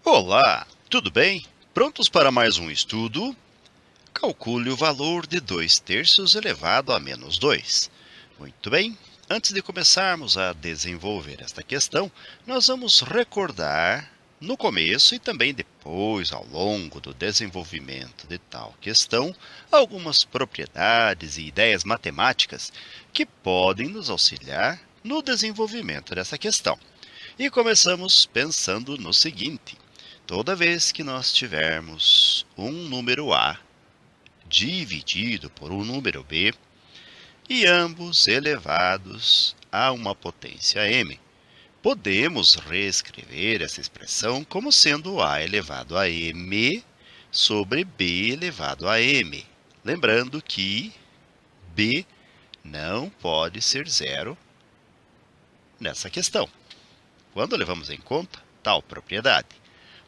Olá, tudo bem? Prontos para mais um estudo? Calcule o valor de 2/3 elevado a menos 2. Muito bem, antes de começarmos a desenvolver esta questão, nós vamos recordar no começo e também depois, ao longo do desenvolvimento de tal questão, algumas propriedades e ideias matemáticas que podem nos auxiliar no desenvolvimento dessa questão. E começamos pensando no seguinte: toda vez que nós tivermos um número A dividido por um número B, e ambos elevados a uma potência m, podemos reescrever essa expressão como sendo A elevado a m sobre B elevado a m. Lembrando que B não pode ser zero nessa questão, quando levamos em conta tal propriedade.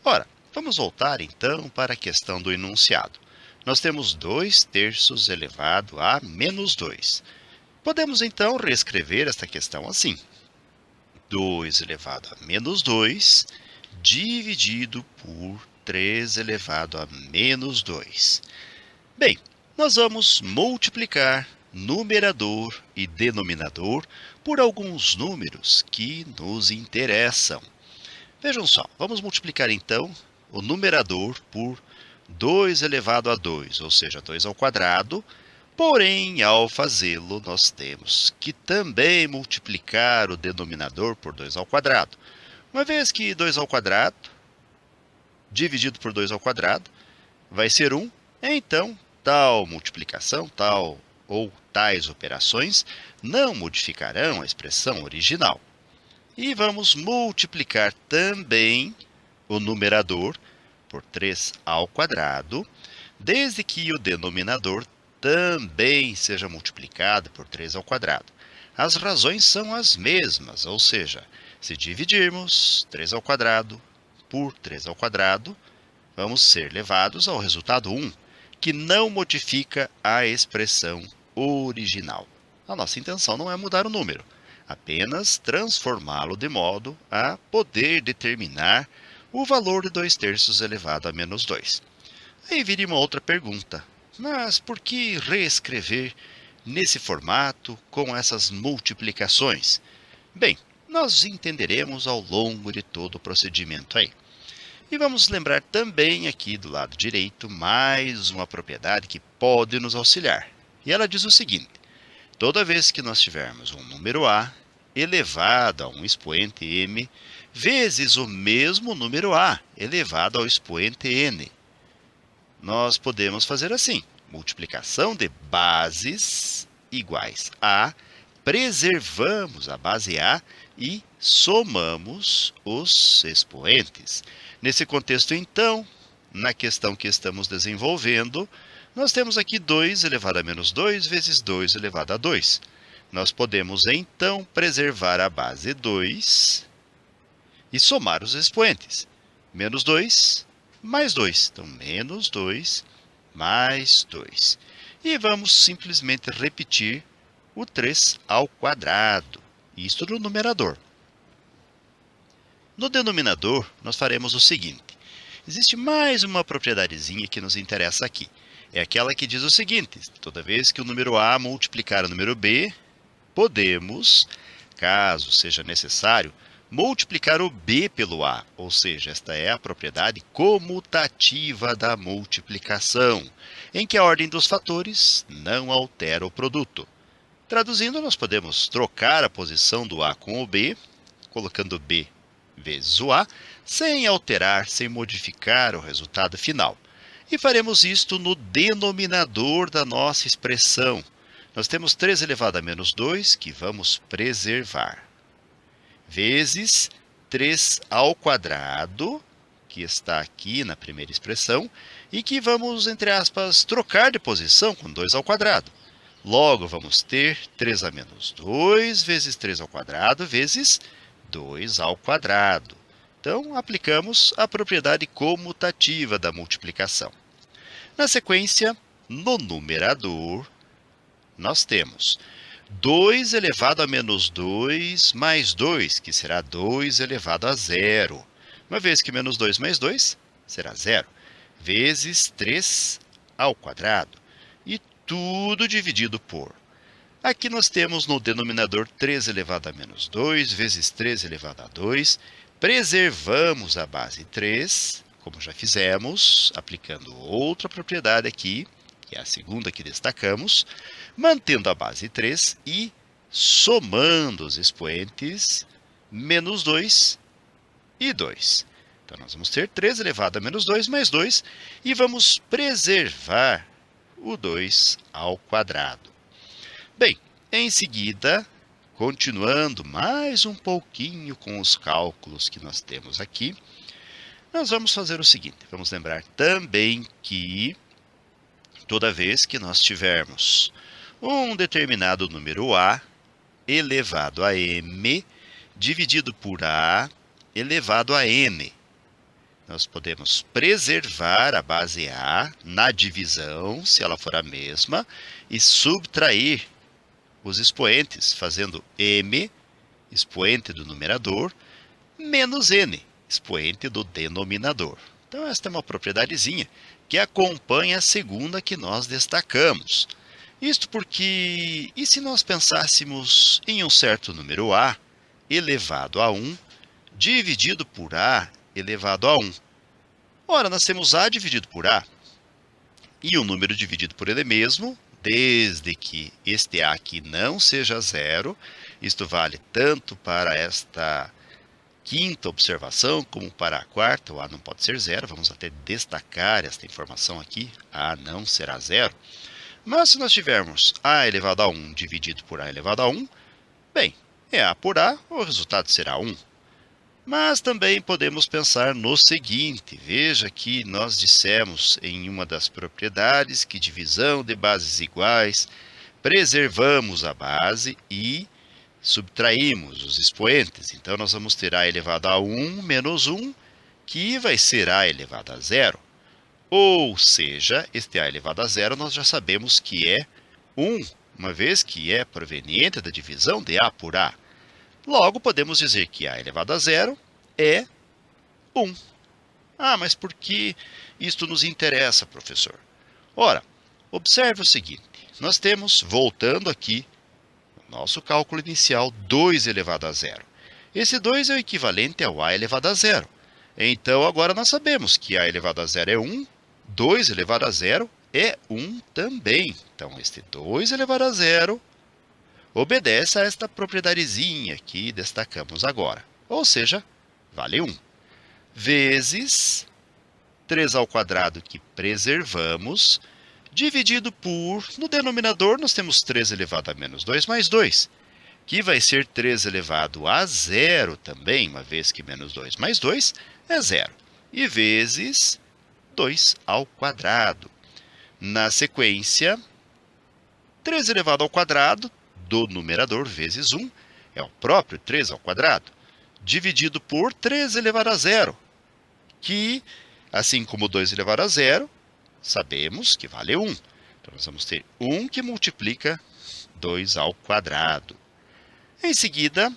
Ora, vamos voltar então para a questão do enunciado. Nós temos 2/3 elevado a menos 2. Podemos então reescrever esta questão assim: 2 elevado a menos 2 dividido por 3 elevado a menos 2. Bem, nós vamos multiplicar numerador e denominador por alguns números que nos interessam. Vejam só, vamos multiplicar então o numerador por 2 elevado a 2, ou seja, 2 ao quadrado. Porém, ao fazê-lo, nós temos que também multiplicar o denominador por 2 ao quadrado. Uma vez que 2 ao quadrado dividido por 2 ao quadrado vai ser 1, então tal multiplicação, tal ou tais operações não modificarão a expressão original. E vamos multiplicar também o numerador por 3 ao quadrado, desde que o denominador também seja multiplicado por 3 ao quadrado. As razões são as mesmas, ou seja, se dividirmos 3 ao quadrado por 3 ao quadrado, vamos ser levados ao resultado 1, que não modifica a expressão original. A nossa intenção não é mudar o número, apenas transformá-lo de modo a poder determinar o valor de 2/3 elevado a menos 2. Aí viria uma outra pergunta: mas por que reescrever nesse formato com essas multiplicações? Bem, nós entenderemos ao longo de todo o procedimento aí. E vamos lembrar também aqui do lado direito mais uma propriedade que pode nos auxiliar. E ela diz o seguinte: toda vez que nós tivermos um número A elevado a um expoente m vezes o mesmo número A elevado ao expoente n, nós podemos fazer assim: multiplicação de bases iguais a, preservamos a base A e somamos os expoentes. Nesse contexto, então, na questão que estamos desenvolvendo, nós temos aqui 2 elevado a menos 2 vezes 2 elevado a 2. Nós podemos, então, preservar a base 2 e somar os expoentes. Menos 2 mais 2. Então, menos 2 mais 2. E vamos simplesmente repetir o 3 ao quadrado, isto no numerador. No denominador, nós faremos o seguinte: existe mais uma propriedadezinha que nos interessa aqui. É aquela que diz o seguinte: toda vez que o número A multiplicar o número B, podemos, caso seja necessário, multiplicar o B pelo A, ou seja, esta é a propriedade comutativa da multiplicação, em que a ordem dos fatores não altera o produto. Traduzindo, nós podemos trocar a posição do A com o B, colocando B vezes o A, sem alterar, sem modificar o resultado final. E faremos isto no denominador da nossa expressão. Nós temos 3 elevado a menos 2, que vamos preservar, vezes 3 ao quadrado, que está aqui na primeira expressão, e que vamos, entre aspas, trocar de posição com 2 ao quadrado. Logo, vamos ter 3 a menos 2 vezes 3 ao quadrado vezes 2 ao quadrado. Então, aplicamos a propriedade comutativa da multiplicação. Na sequência, no numerador, nós temos 2 elevado a menos 2 mais 2, que será 2 elevado a zero. uma vez que menos 2 mais 2 será 0, vezes 3 ao quadrado, e tudo dividido por. Aqui nós temos no denominador 3 elevado a menos 2 vezes 3 elevado a 2. Preservamos a base 3, como já fizemos, aplicando outra propriedade aqui, que é a segunda que destacamos, mantendo a base 3 e somando os expoentes menos 2 e 2. Então, nós vamos ter 3 elevado a menos 2 mais 2 e vamos preservar o 2 ao quadrado. Bem, em seguida, continuando mais um pouquinho com os cálculos que nós temos aqui, nós vamos fazer o seguinte. Vamos lembrar também que toda vez que nós tivermos um determinado número A elevado a m dividido por A elevado a n, nós podemos preservar a base A na divisão, se ela for a mesma, e subtrair os expoentes, fazendo m, expoente do numerador, menos n, expoente do denominador. Então, esta é uma propriedadezinha que acompanha a segunda que nós destacamos. Isto porque, e se nós pensássemos em um certo número A elevado a 1, dividido por A elevado a 1? Ora, nós temos A dividido por A, e o número dividido por ele mesmo, desde que este A aqui não seja zero. Isto vale tanto para esta quinta observação como para a quarta. O A não pode ser zero, vamos até destacar esta informação aqui, A não será zero. Mas se nós tivermos A elevado a 1 dividido por A elevado a 1, bem, é A por A, o resultado será 1. Mas também podemos pensar no seguinte. Veja que nós dissemos em uma das propriedades que divisão de bases iguais, preservamos a base e subtraímos os expoentes. Então, nós vamos ter A elevado a 1 menos 1, que vai ser A elevado a 0. Ou seja, este A elevado a 0 nós já sabemos que é 1, uma vez que é proveniente da divisão de A por A. Logo, podemos dizer que A elevado a 0 é 1. Ah, mas por que isto nos interessa, professor? Ora, observe o seguinte. Nós temos, voltando aqui, no nosso cálculo inicial, 2 elevado a 0. Esse 2 é o equivalente ao A elevado a 0. Então, agora nós sabemos que A elevado a 0 é 1, 2 elevado a 0 é 1 também. Então, este 2 elevado a 0 obedece a esta propriedadezinha que destacamos agora. Ou seja, vale 1. Vezes 3 ao quadrado que preservamos, dividido por, no denominador, nós temos 3 elevado a menos 2 mais 2, que vai ser 3 elevado a 0 também, uma vez que menos 2 mais 2 é 0. E vezes 2 ao quadrado. Na sequência, 3 elevado ao quadrado do numerador vezes 1 é o próprio 3 ao quadrado, dividido por 3 elevado a 0, que, assim como 2 elevado a 0, sabemos que vale 1. Então, nós vamos ter 1 que multiplica 2 ao quadrado. Em seguida,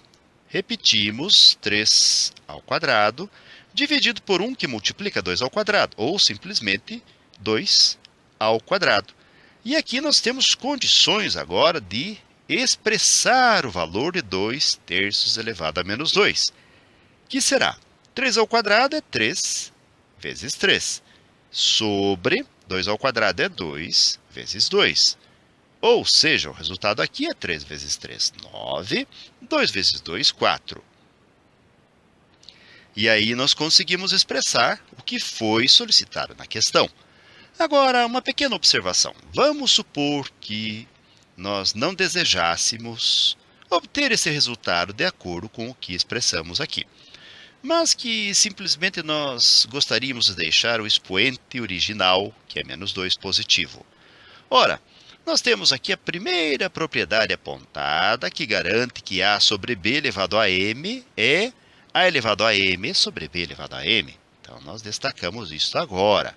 repetimos 3 ao quadrado, dividido por 1 que multiplica 2 ao quadrado, ou simplesmente 2 ao quadrado. E aqui nós temos condições agora de expressar o valor de 2 terços elevado a menos 2, que será 3 ao quadrado é 3 vezes 3, sobre 2 ao quadrado é 2 vezes 2. Ou seja, o resultado aqui é 3 vezes 3, 9, 2 vezes 2, 4. E aí nós conseguimos expressar o que foi solicitado na questão. Agora, uma pequena observação. Vamos supor que nós não desejássemos obter esse resultado de acordo com o que expressamos aqui, mas que simplesmente nós gostaríamos de deixar o expoente original, que é menos 2, positivo. Ora, nós temos aqui a primeira propriedade apontada, que garante que A sobre B elevado a M é A elevado a M sobre B elevado a M. Então, nós destacamos isso agora.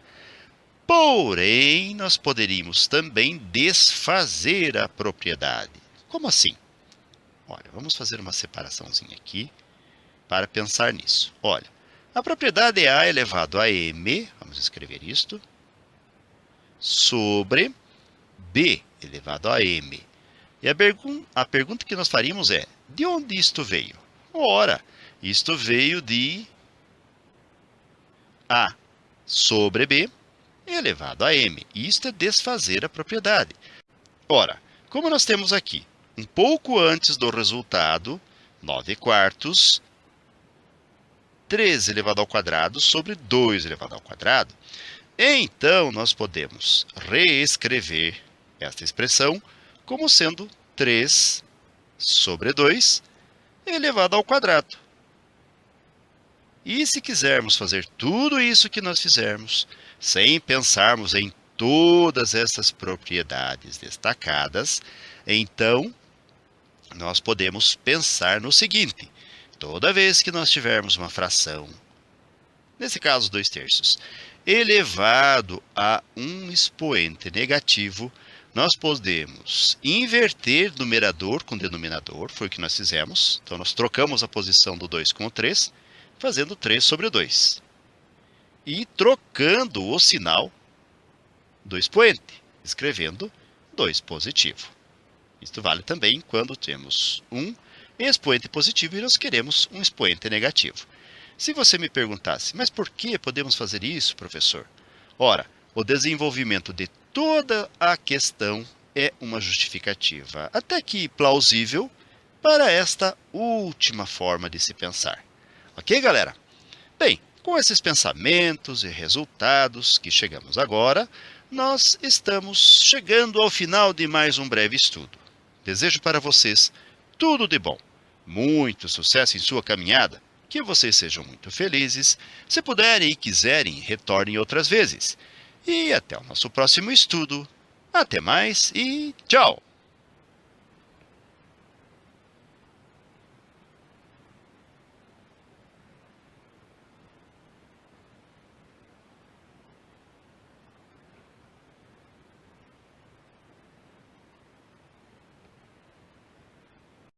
Porém, nós poderíamos também desfazer a propriedade. Como assim? Olha, vamos fazer uma separaçãozinha aqui para pensar nisso. Olha, A propriedade é A elevado a M, vamos escrever isto, sobre B elevado a M. E a pergunta que nós faríamos é, de onde isto veio? Ora, isto veio de A sobre B elevado a M. Isto é desfazer a propriedade. Ora, como nós temos aqui, um pouco antes do resultado, 9/4, 3 elevado ao quadrado sobre 2 elevado ao quadrado, então nós podemos reescrever esta expressão como sendo 3 sobre 2 elevado ao quadrado. E se quisermos fazer tudo isso que nós fizermos, sem pensarmos em todas essas propriedades destacadas, então nós podemos pensar no seguinte: toda vez que nós tivermos uma fração, nesse caso 2/3, elevado a um expoente negativo, nós podemos inverter numerador com denominador, foi o que nós fizemos. Então, nós trocamos a posição do 2 com o 3, fazendo 3 sobre o 2. E trocando o sinal do expoente, escrevendo 2 positivo. Isto vale também quando temos um expoente positivo e nós queremos um expoente negativo. Se você me perguntasse, mas por que podemos fazer isso, professor? Ora, o desenvolvimento de toda a questão é uma justificativa, até que plausível, para esta última forma de se pensar. Ok, galera? Bem, com esses pensamentos e resultados que chegamos agora, nós estamos chegando ao final de mais um breve estudo. Desejo para vocês tudo de bom, muito sucesso em sua caminhada, que vocês sejam muito felizes. Se puderem e quiserem, retornem outras vezes. E até o nosso próximo estudo. Até mais e tchau!